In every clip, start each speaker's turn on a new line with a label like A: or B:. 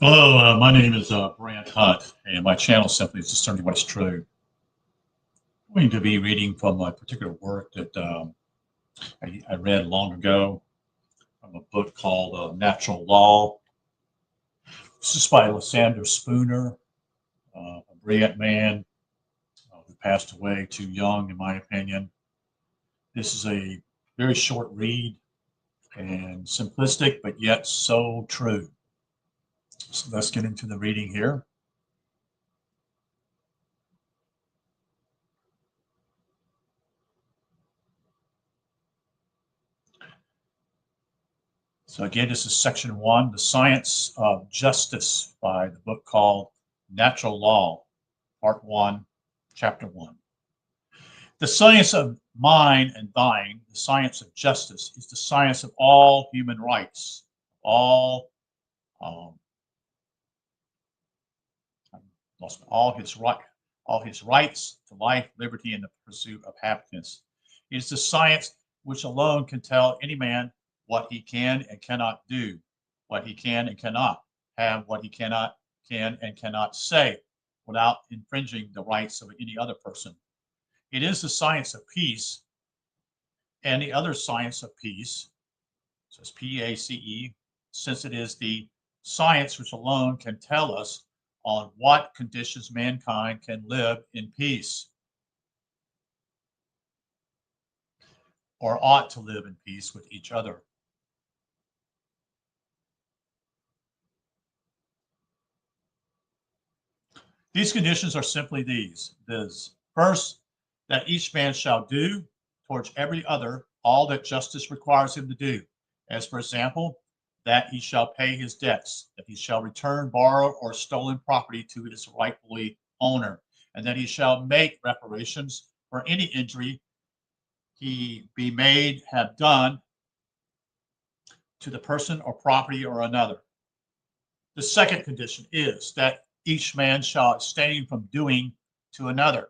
A: Hello, my name is Brant Hunt, and my channel simply is Discerning What is True. I'm going to be reading from a particular work that I read long ago from a book called Natural Law. This is by Lysander Spooner, a brilliant man who passed away too young, in my opinion. This is a very short read and simplistic, but yet so true. So let's get into the reading here. So again, this is section 1, The Science of Justice, by the book called Natural Law, part 1, chapter 1. The science of mine and thine, the science of justice, is the science of all human rights, all um, all his rights to life, liberty, and the pursuit of happiness. It is the science which alone can tell any man what he can and cannot do, what he can and cannot have, what he can and cannot say, without infringing the rights of any other person. It is the science of peace, and the other science of peace, so it's PACE, since it is the science which alone can tell us on what conditions mankind can live in peace, or ought to live in peace with each other. These conditions are simply these: first, that each man shall do towards every other all that justice requires him to do, as for example, that he shall pay his debts, that he shall return borrowed or stolen property to its rightfully owner, and that he shall make reparations for any injury he be made have done to the person or property or another. The second condition is that each man shall abstain from doing to another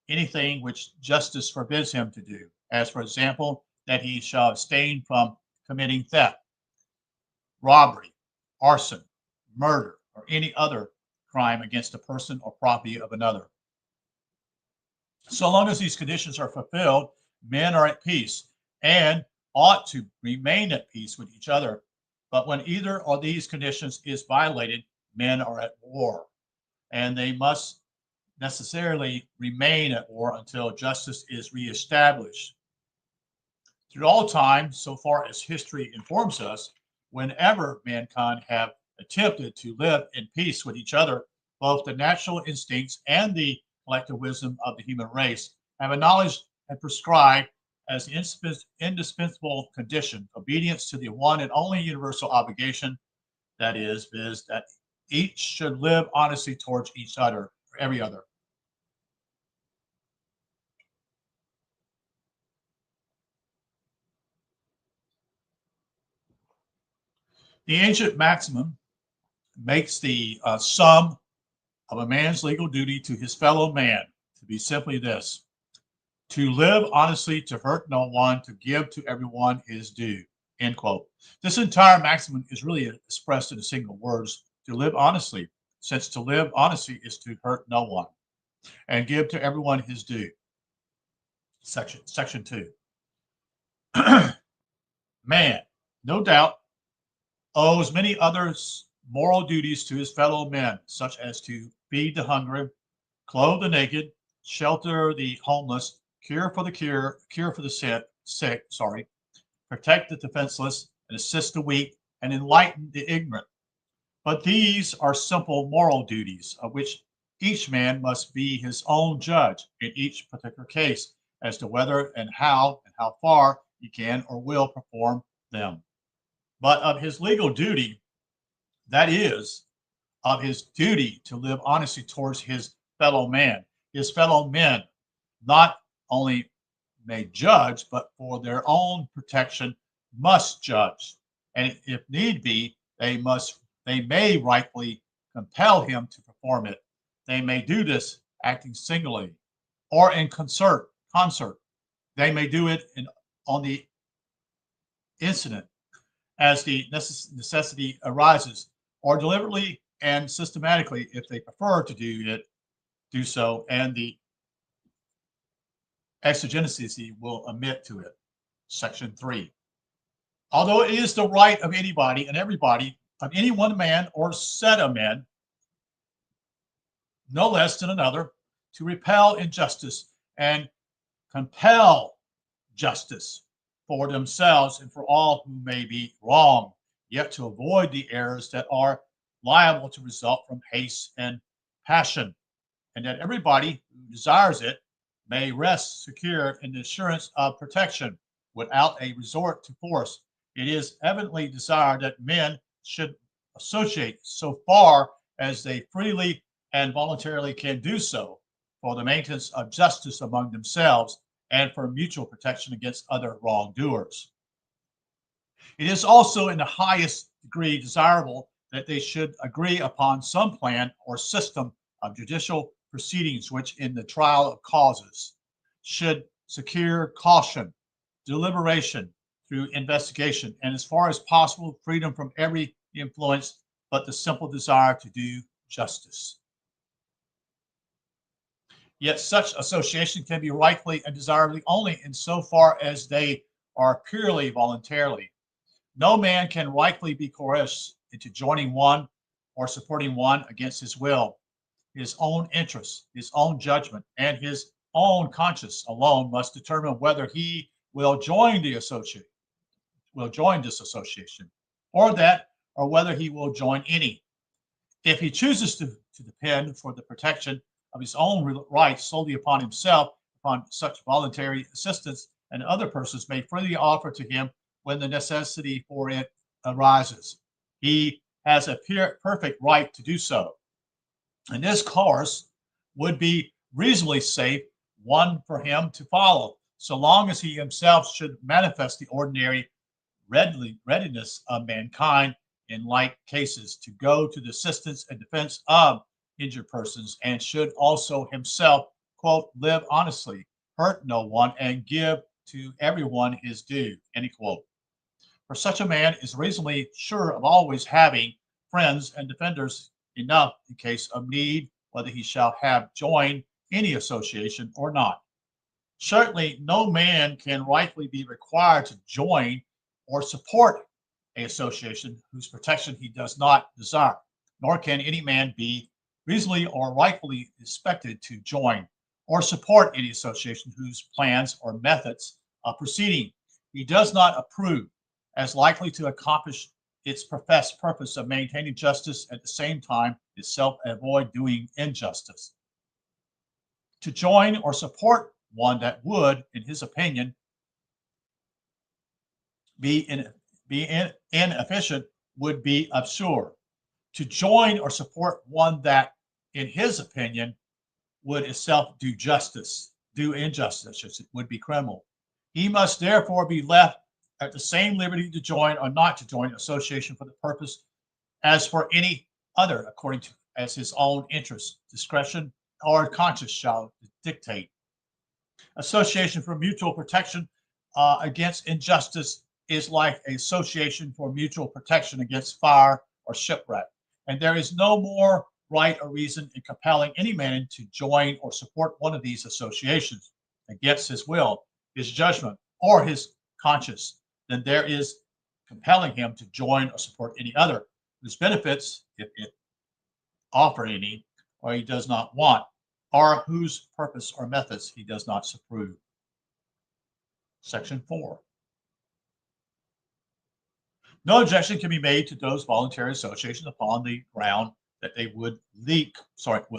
A: anything which justice forbids him to do, as for example, that he shall abstain from committing theft, robbery, arson, murder, or any other crime against the person or property of another. So long as these conditions are fulfilled, men are at peace and ought to remain at peace with each other. But when either of these conditions is violated, men are at war, and they must necessarily remain at war until justice is reestablished. Through all time, so far as history informs us, whenever mankind have attempted to live in peace with each other, both the natural instincts and the collective wisdom of the human race have acknowledged and prescribed as the indispensable condition obedience to the one and only universal obligation, that is, viz., that each should live honestly towards each other or every other. The ancient maximum makes the sum of a man's legal duty to his fellow man to be simply this: to live honestly, to hurt no one, to give to everyone his due. End quote. This entire maximum is really expressed in a single words: to live honestly, since to live honestly is to hurt no one, and give to everyone his due. Section 2. Man, no doubt, owes many others moral duties to his fellow men, such as to feed the hungry, clothe the naked, shelter the homeless, cure for the sick, protect the defenseless, and assist the weak, and enlighten the ignorant. But these are simple moral duties of which each man must be his own judge in each particular case as to whether and how far he can or will perform them. But of his legal duty, that is, of his duty to live honestly towards his fellow man, his fellow men, not only may judge, but for their own protection must judge. And if need be, they may rightfully compel him to perform it. They may do this acting singly or in concert. They may do it on the incident as the necessity arises, or deliberately and systematically if they prefer to do so, and the exigency will admit to it. Section 3. Although it is the right of anybody and everybody, of any one man or set of men, no less than another, to repel injustice and compel justice for themselves and for all who may be wrong, yet to avoid the errors that are liable to result from haste and passion, and that everybody who desires it may rest secure in the assurance of protection without a resort to force. It is evidently desired that men should associate so far as they freely and voluntarily can do so for the maintenance of justice among themselves and for mutual protection against other wrongdoers. It is also in the highest degree desirable that they should agree upon some plan or system of judicial proceedings which, in the trial of causes, should secure caution, deliberation through investigation, and as far as possible, freedom from every influence but the simple desire to do justice. Yet such association can be rightfully and desirably only in so far as they are purely voluntarily. No man can rightfully be coerced into joining one or supporting one against his will. His own interests, his own judgment, and his own conscience alone must determine whether he will join this association, or whether he will join any. If he chooses to depend for the protection of his own rights solely upon himself, upon such voluntary assistance, and other persons may freely offer to him when the necessity for it arises, he has a perfect right to do so. And this course would be reasonably safe one for him to follow, so long as he himself should manifest the ordinary readiness of mankind in like cases to go to the assistance and defense of injured persons, and should also himself, quote, live honestly, hurt no one, and give to everyone his due, end quote. For such a man is reasonably sure of always having friends and defenders enough in case of need, whether he shall have joined any association or not. Certainly, no man can rightfully be required to join or support an association whose protection he does not desire, nor can any man be reasonably or rightfully expected to join or support any association whose plans or methods of proceeding he does not approve, as likely to accomplish its professed purpose of maintaining justice at the same time itself avoid doing injustice. To join or support one that would, in his opinion, be inefficient would be absurd. To join or support one that, in his opinion, would itself do injustice, would be criminal. He must therefore be left at the same liberty to join or not to join association for the purpose as for any other, according to as his own interest, discretion, or conscience shall dictate. Association for mutual protection against injustice is like an association for mutual protection against fire or shipwreck, and there is no more right or reason in compelling any man to join or support one of these associations against his will, his judgment, or his conscience than there is compelling him to join or support any other whose benefits, if it offer any, or he does not want, or whose purpose or methods he does not approve. Section 4. No objection can be made to those voluntary associations upon the ground that they would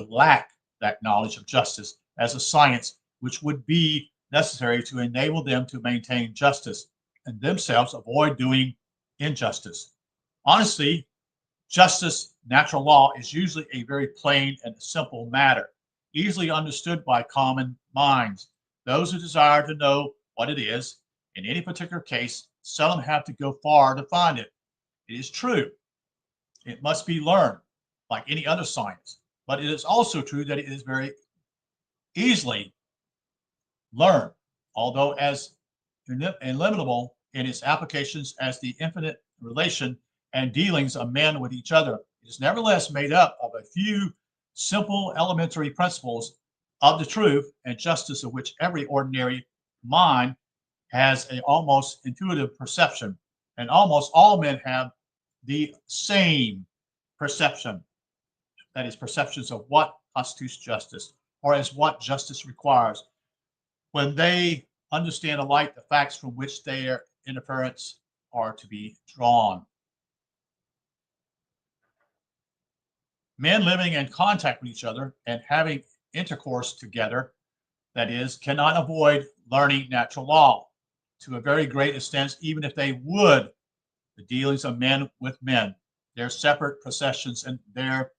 A: lack that knowledge of justice as a science which would be necessary to enable them to maintain justice and themselves avoid doing injustice. Honestly, justice, natural law, is usually a very plain and simple matter, easily understood by common minds. Those who desire to know what it is in any particular case seldom have to go far to find it. It is true, it must be learned like any other science, but it is also true that it is very easily learned, although as illimitable in its applications as the infinite relation and dealings of men with each other. it is nevertheless made up of a few simple elementary principles of the truth and justice of which every ordinary mind has a almost intuitive perception, and almost all men have the same perception, that is, perceptions of what constitutes justice, or as what justice requires, when they understand alike the facts from which their inference are to be drawn. Men living in contact with each other and having intercourse together, that is, cannot avoid learning natural law to a very great extent, even if they would. The dealings of men with men, their separate processions and their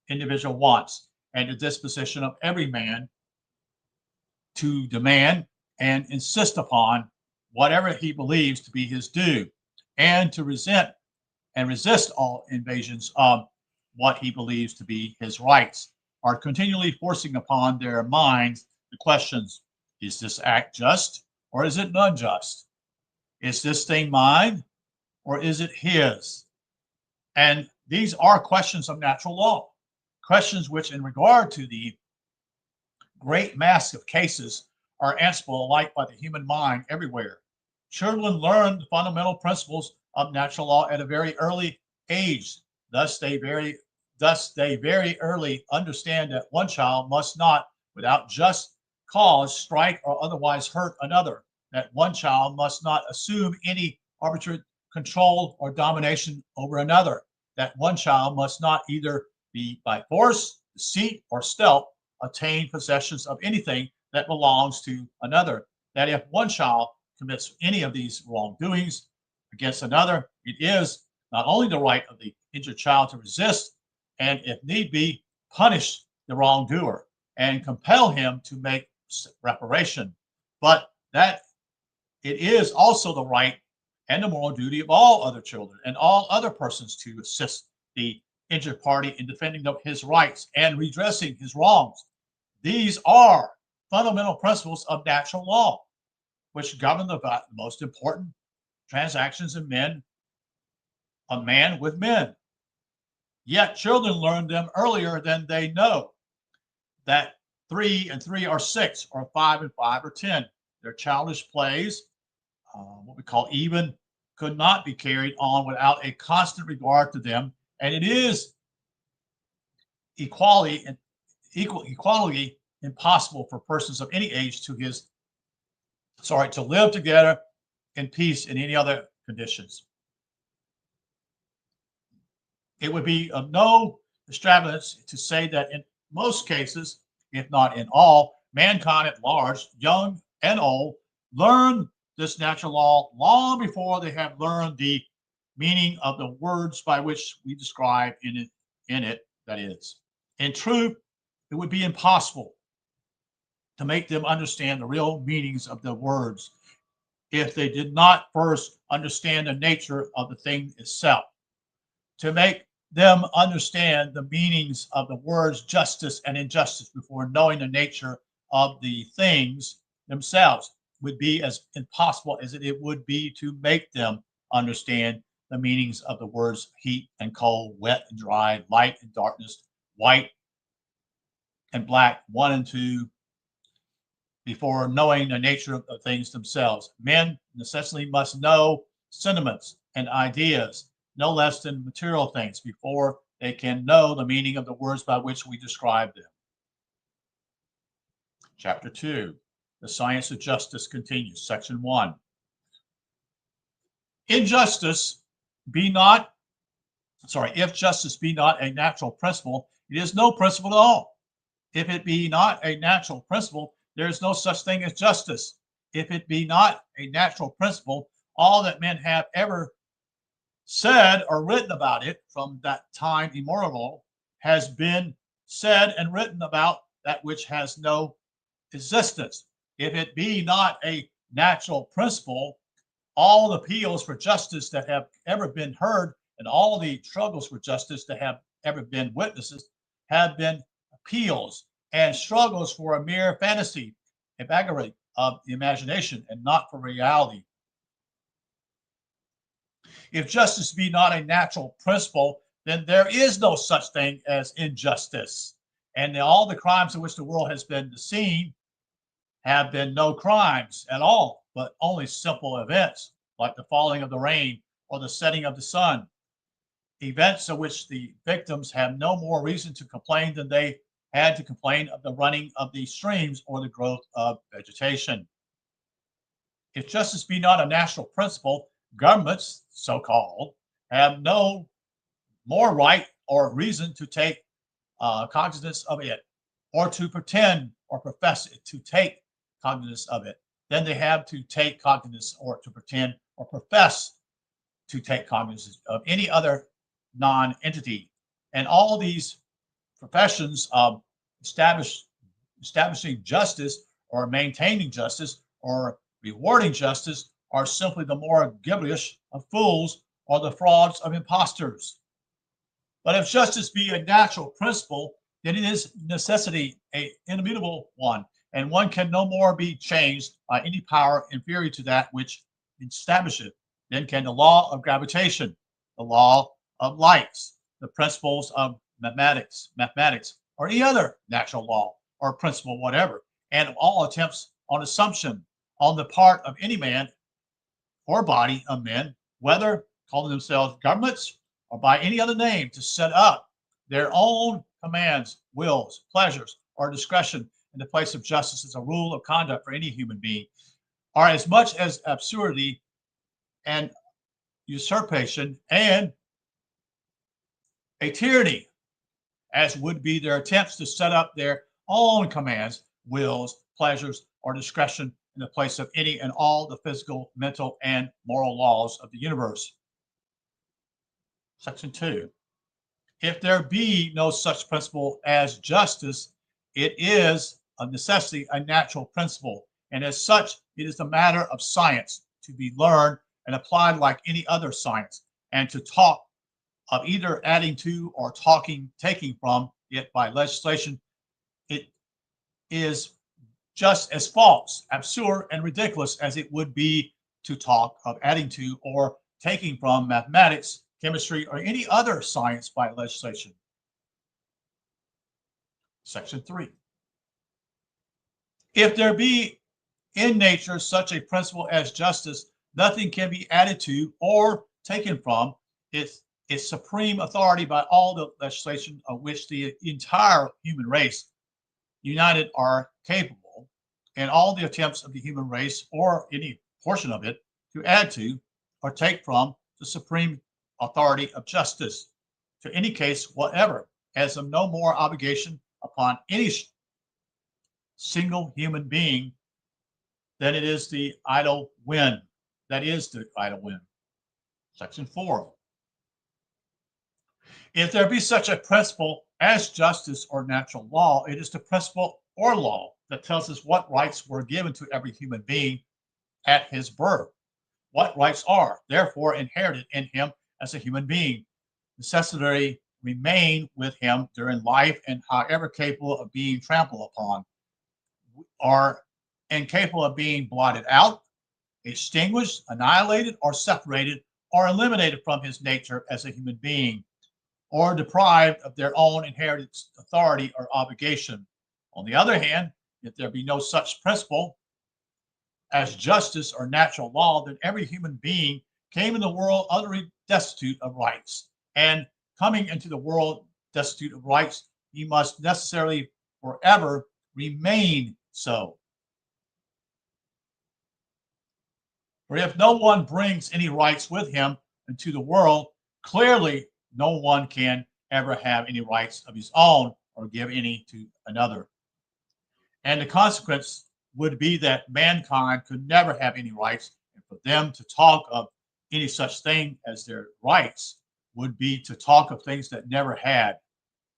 A: individual wants, and the disposition of every man to demand and insist upon whatever he believes to be his due, and to resent and resist all invasions of what he believes to be his rights, are continually forcing upon their minds the questions: is this act just or is it unjust? Is this thing mine or is it his? And these are questions of natural law, questions which, in regard to the great mass of cases, are answerable alike by the human mind everywhere. Children learn the fundamental principles of natural law at a very early age. Thus they very early understand that one child must not, without just cause, strike or otherwise hurt another, that one child must not assume any arbitrary control or domination over another, that one child must not either be by force, deceit, or stealth attain possessions of anything that belongs to another, that if one child commits any of these wrongdoings against another, it is not only the right of the injured child to resist and, if need be, punish the wrongdoer and compel him to make reparation, but that it is also the right and the moral duty of all other children and all other persons to assist the injured party in defending his rights and redressing his wrongs. These are fundamental principles of natural law, which govern the most important transactions of man with men. Yet children learn them earlier than they know that 3 and 3 are 6, or 5 and 5 are 10. Their childish plays, what we call even, could not be carried on without a constant regard to them, and it is equally impossible for persons of any age to live together in peace in any other conditions. It would be of no extravagance to say that in most cases, if not in all, mankind at large, young and old, learn this natural law long before they have learned the meaning of the words by which we describe in it, that is. In truth, it would be impossible to make them understand the real meanings of the words if they did not first understand the nature of the thing itself. To make them understand the meanings of the words justice and injustice before knowing the nature of the things themselves would be as impossible as it would be to make them understand the meanings of the words heat and cold, wet and dry, light and darkness, white and black, 1 and 2, before knowing the nature of the things themselves. Men necessarily must know sentiments and ideas, no less than material things, before they can know the meaning of the words by which we describe them. Chapter 2, the science of justice continues. Section 1. If justice be not a natural principle, it is no principle at all. If it be not a natural principle, there is no such thing as justice. If it be not a natural principle, all that men have ever said or written about it from that time immemorial has been said and written about that which has no existence. If it be not a natural principle, all the appeals for justice that have ever been heard and all the struggles for justice that have ever been witnesses have been appeals and struggles for a mere fantasy, a vagary of the imagination, and not for reality. If justice be not a natural principle, then there is no such thing as injustice. And all the crimes in which the world has been seen have been no crimes at all, but only simple events like the falling of the rain or the setting of the sun, events of which the victims have no more reason to complain than they had to complain of the running of the streams or the growth of vegetation. If justice be not a natural principle, governments, so called, have no more right or reason to take cognizance of it, or to pretend or profess to take cognizance of it, than they have to take cognizance or to pretend or profess to take cognizance of any other non-entity. And all these professions of establishing justice or maintaining justice or rewarding justice are simply the more gibberish of fools or the frauds of impostors. But if justice be a natural principle, then it is necessity an immutable one, and one can no more be changed by any power inferior to that which establishes it. Then can the law of gravitation, the law of lights, the principles of mathematics, or any other natural law or principle whatever, and all attempts on assumption on the part of any man or body of men, whether calling themselves governments or by any other name, to set up their own commands, wills, pleasures, or discretion in the place of justice as a rule of conduct for any human being, are as much as absurdity and usurpation and a tyranny as would be their attempts to set up their own commands, wills, pleasures, or discretion in the place of any and all the physical, mental, and moral laws of the universe. Section 2. If there be no such principle as justice, it is of necessity a natural principle, and as such, it is a matter of science to be learned and applied like any other science, and to talk of either adding to or taking from it by legislation, it is just as false, absurd, and ridiculous as it would be to talk of adding to or taking from mathematics, chemistry, or any other science by legislation. Section 3. If there be in nature such a principle as justice, nothing can be added to or taken from its supreme authority by all the legislation of which the entire human race united are capable, and all the attempts of the human race or any portion of it to add to or take from the supreme authority of justice to any case whatever has of no more obligation upon any single human being than it is the idle wind. That is the idle wind. Section 4. If there be such a principle as justice or natural law, it is the principle or law that tells us what rights were given to every human being at his birth, what rights are therefore inherited in him as a human being, necessarily remain with him during life, and however capable of being trampled upon, are incapable of being blotted out, extinguished, annihilated, or separated, or eliminated from his nature as a human being, or deprived of their own inherited authority or obligation. On the other hand, if there be no such principle as justice or natural law, then every human being came in the world utterly destitute of rights. And coming into the world destitute of rights, he must necessarily forever remain so. For if no one brings any rights with him into the world, clearly no one can ever have any rights of his own or give any to another. And the consequence would be that mankind could never have any rights, and for them to talk of any such thing as their rights would be to talk of things that never had,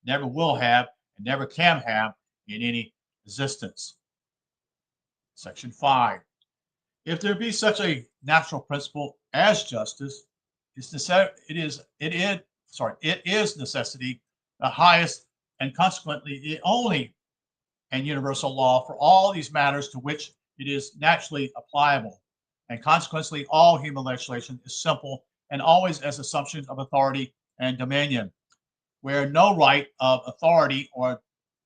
A: never will have, and never can have in any existence. Section 5. If there be such a natural principle as justice, it is necessity, the highest and consequently the only and universal law for all these matters to which it is naturally applicable. And consequently, all human legislation is simple and always as assumptions of authority and dominion, where no right of authority or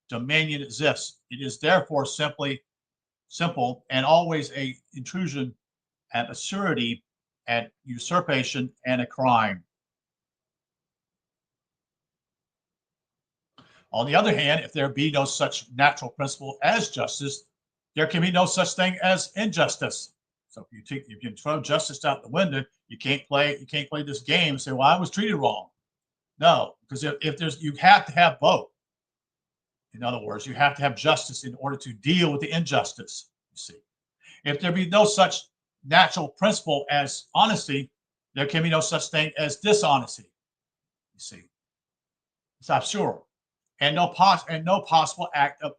A: dominion exists. It is therefore simple and always a intrusion, an absurdity, an usurpation, and a crime. On the other hand, if there be no such natural principle as justice, there can be no such thing as injustice. So if you throw justice out the window, you can't play this game and say, "Well, I was treated wrong." No, because if there's you have to have both. In other words, you have to have justice in order to deal with the injustice. You see, if there be no such natural principle as honesty, there can be no such thing as dishonesty. You see, it's absurd, and no possible act of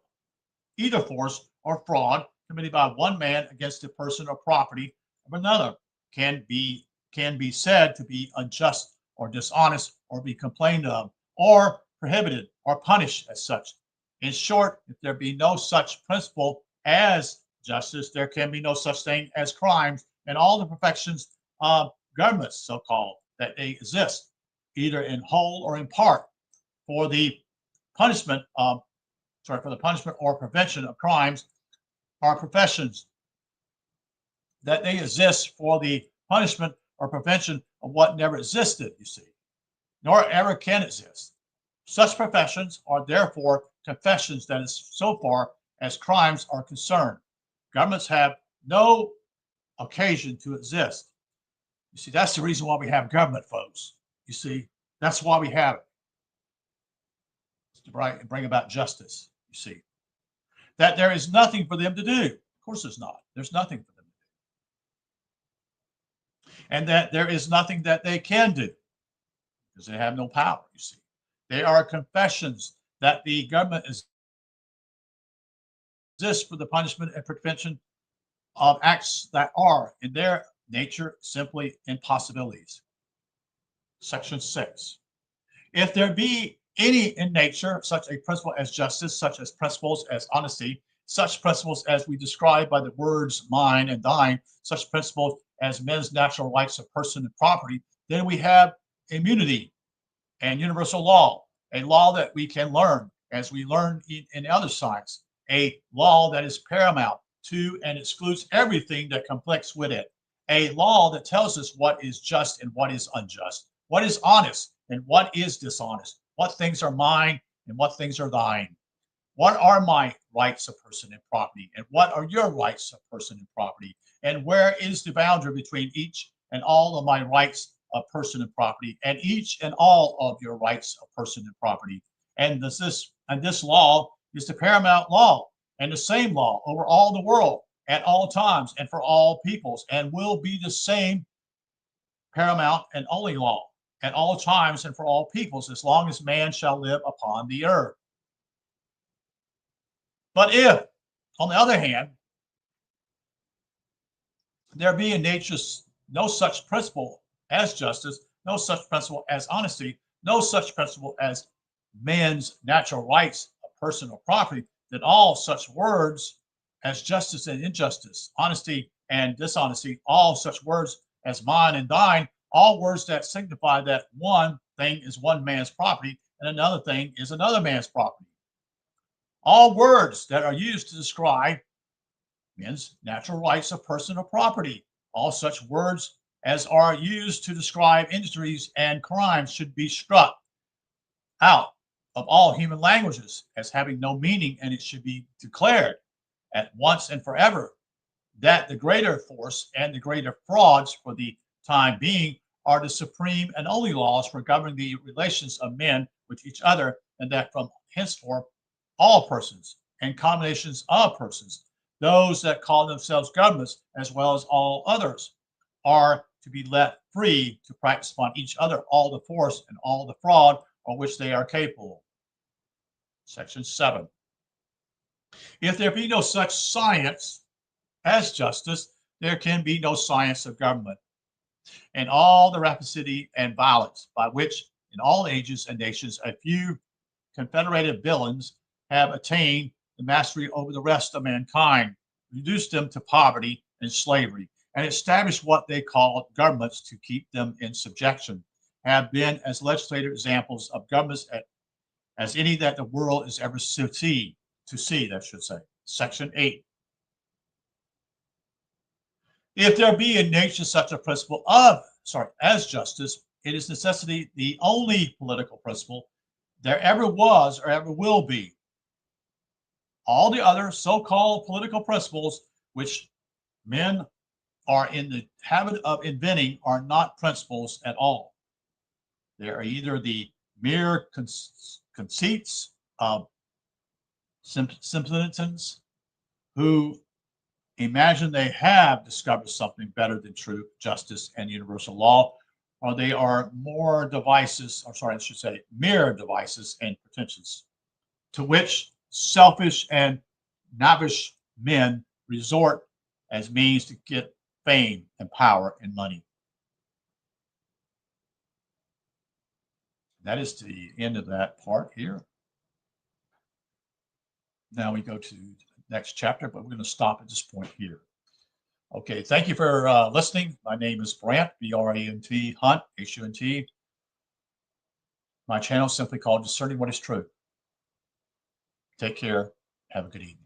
A: either force or fraud committed by one man against a person or property of another can be said to be unjust or dishonest or be complained of or prohibited or punished as such. In short, if there be no such principle as justice, there can be no such thing as crimes and all the perfections of governments, so called, that they exist, either in whole or in part, for the punishment of for the punishment or prevention of crimes are professions that they exist for the punishment or prevention of what never existed, you see, nor ever can exist. Such professions are therefore confessions that is so far as crimes are concerned. Governments have no occasion to exist. You see, that's the reason why we have government, folks. You see, that's why we have it. It's to bring about justice, you see. That there is nothing for them to do. Of course there's not. There's nothing for them to do. And that there is nothing that they can do because they have no power, you see. They are confessions that the government exists for the punishment and prevention of acts that are, in their nature, simply impossibilities. Section 6. If there be any in nature such a principle as justice, such as principles as honesty, such principles as we describe by the words mine and thine, such principles as men's natural rights of person and property, then we have immunity and universal law, a law that we can learn as we learn in other science, a law that is paramount to and excludes everything that conflicts with it, a law that tells us what is just and what is unjust, what is honest and what is dishonest, what things are mine and what things are thine. What are my rights of person and property, and what are your rights of person and property? And where is the boundary between each and all of my rights of person and property, and each and all of your rights of person and property? And this law is the paramount law, and the same law over all the world at all times and for all peoples, and will be the same paramount and only law at all times and for all peoples, as long as man shall live upon the earth. But if, on the other hand, there be in nature no such principle as justice, no such principle as honesty, no such principle as man's natural rights of person or property, then all such words as justice and injustice, honesty and dishonesty, all such words as mine and thine, all words that signify that one thing is one man's property and another thing is another man's property. All words that are used to describe men's natural rights of person or property, all such words as are used to describe injuries and crimes should be struck out of all human languages as having no meaning, and it should be declared at once and forever that the greater force and the greater frauds for the time being are the supreme and only laws for governing the relations of men with each other, and that from henceforth all persons and combinations of persons, those that call themselves governments as well as all others, are to be let free to practice upon each other all the force and all the fraud on which they are capable. Section 7. If there be no such science as justice, there can be no science of government. And all the rapacity and violence by which in all ages and nations a few confederated villains have attained the mastery over the rest of mankind, reduced them to poverty and slavery, and established what they call governments to keep them in subjection, have been as legislative examples of governments as any that the world is ever to see, that should say. Section 8. If there be in nature such a principle as justice, it is necessity the only political principle there ever was or ever will be. All the other so-called political principles which men are in the habit of inventing are not principles at all. They are either the mere conceits of simpletons who imagine they have discovered something better than truth, justice, and universal law, or they are mere devices and pretensions to which selfish and knobbish men resort as means to get fame and power and money. That is the end of that part here. Now we go to the next chapter, but we're going to stop at this point here. Okay, thank you for listening. My name is Brant, B-R-A-N-T, Hunt, H-U-N-T. My channel is simply called Discerning What is True. Take care. Have a good evening.